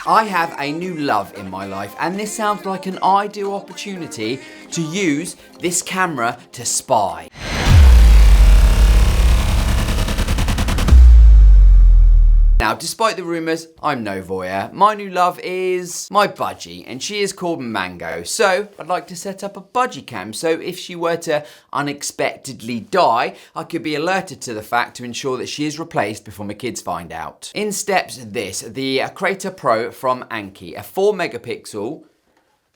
I have a new love in my life, and this sounds like an ideal opportunity to use this camera to spy. Now, despite the rumours, I'm no voyeur. My new love is my budgie, and she is called Mango. So, I'd like to set up a budgie cam, so if she were to unexpectedly die, I could be alerted to the fact to ensure that she is replaced before my kids find out. In steps this, the K3M Pro from Annke, a 4 megapixel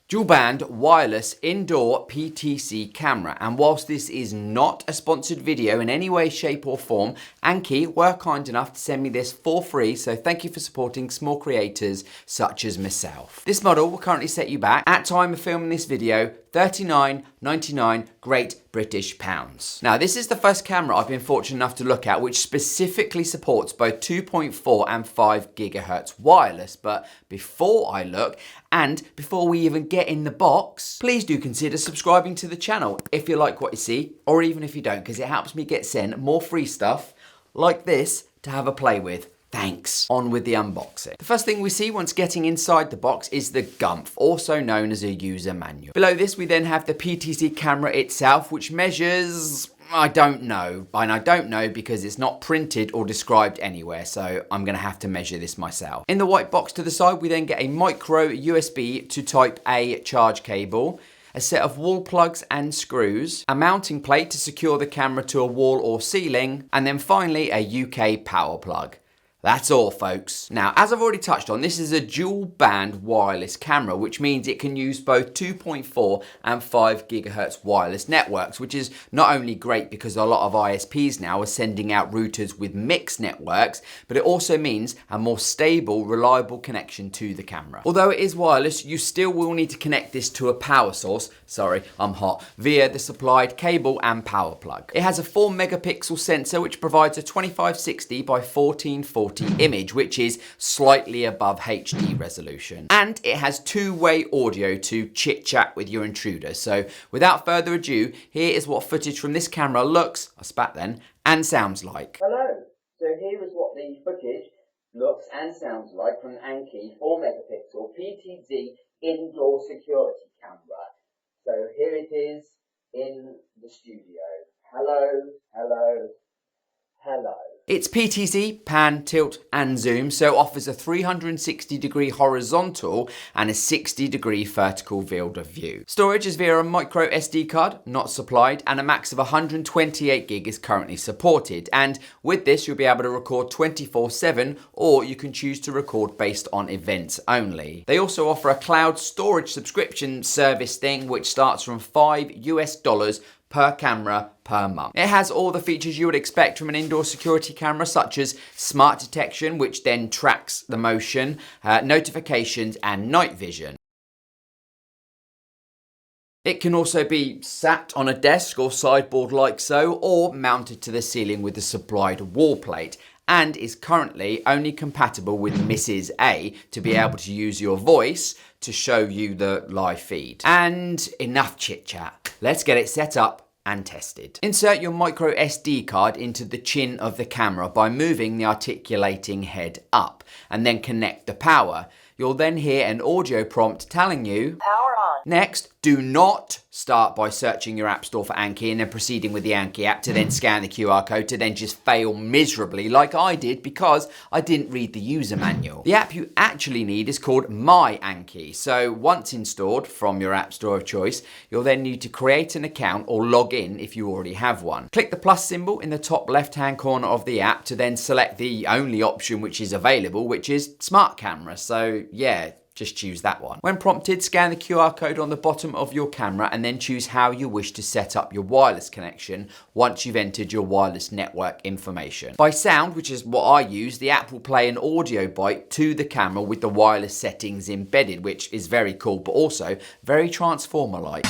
dual band wireless indoor PTZ camera, and whilst this is not a sponsored video in any way, shape or form, Annke were kind enough to send me this for free, so thank you for supporting small creators such as myself. This model will currently set you back, at time of filming this video, £39.99 Great British pounds. Now, this is the first camera I've been fortunate enough to look at which specifically supports both 2.4 and 5 gigahertz wireless. But before I look, and before we even get in the box, please do consider subscribing to the channel if you like what you see, or even if you don't, because it helps me get sent more free stuff like this to have a play with. Thanks. On with the unboxing. The first thing we see once getting inside the box is the Gumph, also known as a user manual. Below this we then have the PTZ camera itself, which measures, I don't know. And I don't know because it's not printed or described anywhere, so I'm going to have to measure this myself. In the white box to the side we then get a micro USB to type A charge cable, a set of wall plugs and screws, a mounting plate to secure the camera to a wall or ceiling, and then finally a UK power plug. That's all, folks. Now, as I've already touched on, this is a dual band wireless camera, which means it can use both 2.4 and 5 gigahertz wireless networks, which is not only great because a lot of ISPs now are sending out routers with mixed networks, but it also means a more stable, reliable connection to the camera. Although it is wireless, you still will need to connect this to a power source, sorry, I'm hot, via the supplied cable and power plug. It has a 4 megapixel sensor, which provides a 2560 by 1440 image, which is slightly above HD resolution. And it has two-way audio to chit-chat with your intruder. So without further ado, here is what footage from this camera looks, I spat then, and sounds like. Hello, so here is what the footage looks and sounds like from Annke 4 megapixel PTZ indoor security camera. So here it is in the studio. Hello, hello, hello. It's PTZ, pan, tilt and zoom, so offers a 360-degree horizontal and a 60-degree vertical field of view. Storage is via a micro SD card, not supplied, and a max of 128 gig is currently supported. And with this, you'll be able to record 24/7, or you can choose to record based on events only. They also offer a cloud storage subscription service thing, which starts from $5 per camera per month. It has all the features you would expect from an indoor security camera, such as smart detection, which then tracks the motion, notifications and night vision. It can also be sat on a desk or sideboard like so, or mounted to the ceiling with the supplied wall plate, and is currently only compatible with Mrs. A to be able to use your voice to show you the live feed. And enough chit chat. Let's get it set up and tested. Insert your micro SD card into the chin of the camera by moving the articulating head up, and then connect the power. You'll then hear an audio prompt telling you, power on. Next, do not start by searching your app store for Annke and then proceeding with the Annke app to then scan the QR code to then just fail miserably like I did because I didn't read the user manual. The app you actually need is called My Annke. So once installed from your app store of choice, you'll then need to create an account or log in if you already have one. Click the plus symbol in the top left-hand corner of the app to then select the only option which is available, which is smart camera. So yeah, just choose that one. When prompted, scan the QR code on the bottom of your camera and then choose how you wish to set up your wireless connection once you've entered your wireless network information. By sound, which is what I use, the app will play an audio bite to the camera with the wireless settings embedded, which is very cool, but also very Transformer-like.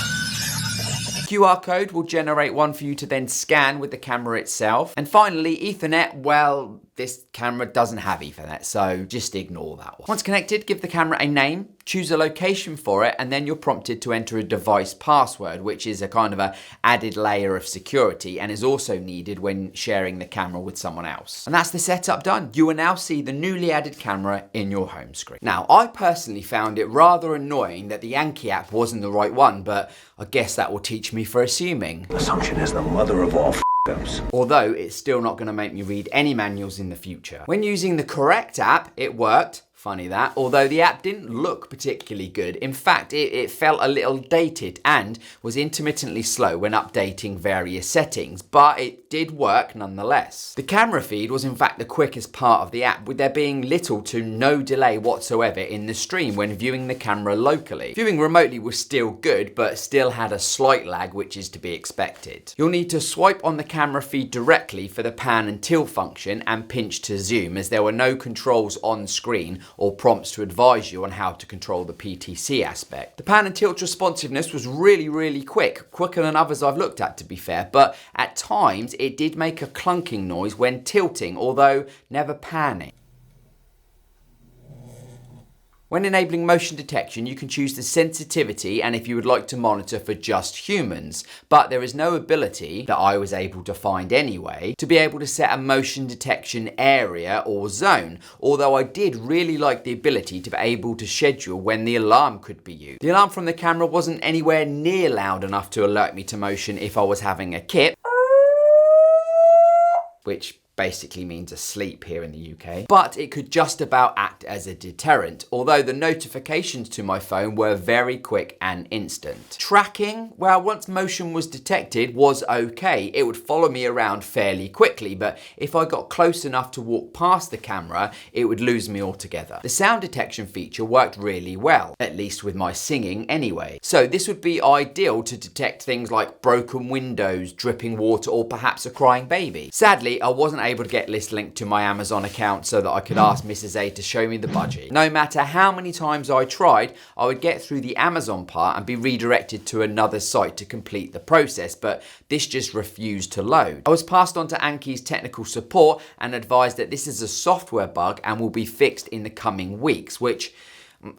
QR code will generate one for you to then scan with the camera itself. And finally, Ethernet, well, this camera doesn't have Ethernet, so just ignore that one. Once connected, give the camera a name, choose a location for it, and then you're prompted to enter a device password, which is a kind of a added layer of security and is also needed when sharing the camera with someone else. And that's the setup done. You will now see the newly added camera in your home screen. Now, I personally found it rather annoying that the Annke app wasn't the right one, but I guess that will teach me for assuming. Assumption is the mother of all f***ups. Although it's still not going to make me read any manuals in the future. When using the correct app, it worked. Funny that, although the app didn't look particularly good. In fact, it felt a little dated and was intermittently slow when updating various settings, but it did work nonetheless. The camera feed was in fact the quickest part of the app, with there being little to no delay whatsoever in the stream when viewing the camera locally. Viewing remotely was still good, but still had a slight lag, which is to be expected. You'll need to swipe on the camera feed directly for the pan and tilt function and pinch to zoom, as there were no controls on screen or prompts to advise you on how to control the PTZ aspect. The pan and tilt responsiveness was really quick, quicker than others I've looked at to be fair, but at times it did make a clunking noise when tilting, although never panning. When enabling motion detection, you can choose the sensitivity and if you would like to monitor for just humans, but there is no ability, that I was able to find anyway, to be able to set a motion detection area or zone, although I did really like the ability to be able to schedule when the alarm could be used. The alarm from the camera wasn't anywhere near loud enough to alert me to motion if I was having a kip, which basically means asleep here in the UK, but it could just about act as a deterrent, although the notifications to my phone were very quick and instant. Tracking, well, once motion was detected, was okay. It would follow me around fairly quickly, but if I got close enough to walk past the camera, it would lose me altogether. The sound detection feature worked really well, at least with my singing anyway. So this would be ideal to detect things like broken windows, dripping water, or perhaps a crying baby. Sadly, I wasn't able to get this linked to my Amazon account so that I could ask Mrs. A to show me the budgie. No matter how many times I tried, I would get through the Amazon part and be redirected to another site to complete the process, but this just refused to load. I was passed on to Annke's technical support and advised that this is a software bug and will be fixed in the coming weeks, which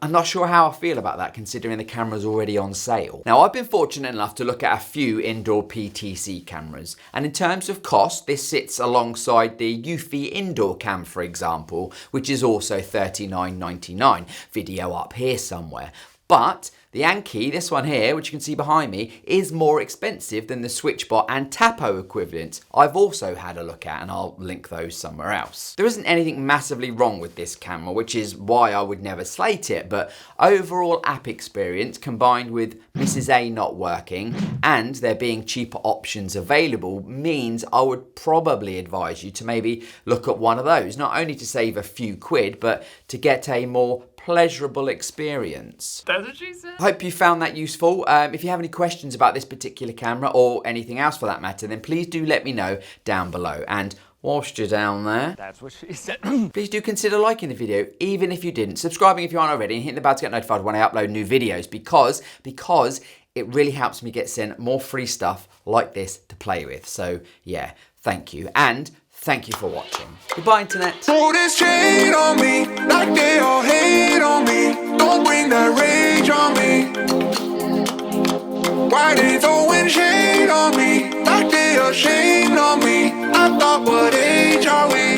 I'm not sure how I feel about that considering the camera's already on sale. Now, I've been fortunate enough to look at a few indoor PTZ cameras, and in terms of cost, this sits alongside the Eufy indoor cam, for example, which is also $39.99. Video up here somewhere. But the Annke, this one here, which you can see behind me, is more expensive than the SwitchBot and Tapo equivalents I've also had a look at, and I'll link those somewhere else. There isn't anything massively wrong with this camera, which is why I would never slate it, but overall app experience combined with Mrs. A not working and there being cheaper options available means I would probably advise you to maybe look at one of those, not only to save a few quid, but to get a more pleasurable experience. That's what she said. I hope you found that useful. If you have any questions about this particular camera or anything else for that matter, then please do let me know down below. And whilst you're down there, That's what she said. please do consider liking the video, even if you didn't, subscribing if you aren't already, and hitting the bell to get notified when I upload new videos, because it really helps me get sent more free stuff like this to play with. So yeah, thank you. And thank you for watching. Goodbye, internet. Throw this shade on me, like they all hate on me. Don't bring that rage on me. Why they throwing shade on me, like they ashamed on me? I thought, what age are we?